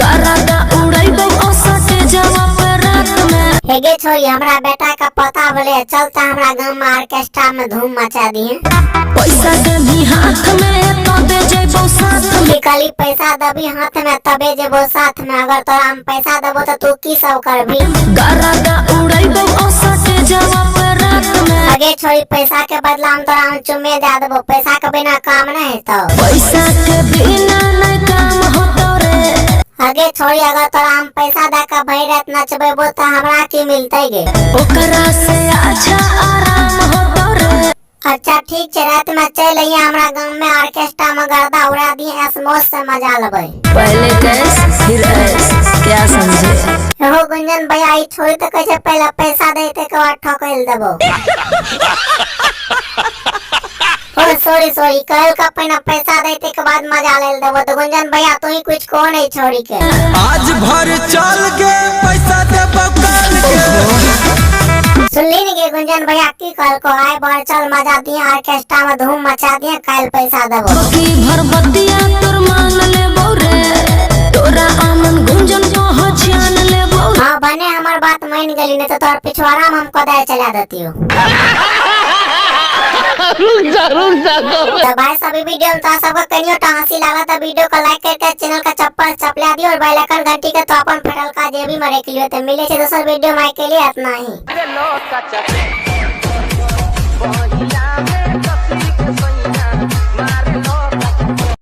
गरादा उड़ाइबो असटे जवा पे रात में। हेगे छोरी हमरा बेटा का पता बोले चलता हमरा गांव में ऑर्केस्ट्रा में धूम मचा दिए। पैसा देबी हाथ में तबे जेबो साथ में। कली पैसा दबी हाथ में तबे जेबो साथ में। अगर तोरा हम पैसा देबो तो तू की सब करबी? गरादा उड़ाइबो असटे जवा पे रात में। आगे छोरी पैसा के बदला हम तोरा हम चुम्मे दे देबो। पैसा के बिना काम नहीं तो। पैसा के बिना नहीं काम होतो रे। आगे छोरी अगर तोरा हम पैसा दे के भई रात नचबेबो तो हमरा की मिलते गे? ओकरा से अच्छा आराम होतो रे। अच्छा ठीक है, रात में चल आइए हमरा गांव में ऑर्केस्ट्रा में गर्दा उड़ा दिए। मौज से मजा लेबै। पहले कैस फिर ऐस, क्या समझे? हो गुंजन भैया आई छोड़ी तो कैसे पहले पैसा देते के बाद ठोकल देबो। ओ सॉरी कल का पहले पैसा देते के बाद मजा ले देबो। तो गुंजन भैया तू ही कुछ को नहीं छोड़ी के। आज भर चल के पैसा देबो कल के। सुनली नहीं के गुंजन भैया की कल को आए बार चल मजा दिए ऑर्केस्ट्रा में धूम मचा दिए कल पैसा देबो। की भरबतिया तोर मान लेबो रे। तोरा आमन गुंजन को हजान लेबो। हां बने हमार बात मान गली नहीं तो तोर पिछवाड़ा में हमको दे चला देती हो। रुक जा तो भाई सभी वीडियो में तो सबको कनियो तो हंसी लगा तो वीडियो को लाइक करके चैनल का चप्पल चपला दियो और बेल आइकन घंटी के तो अपन फटल का जे भी मरे के लिए तो मिले छे दोसर वीडियो में के लिए इतना ही।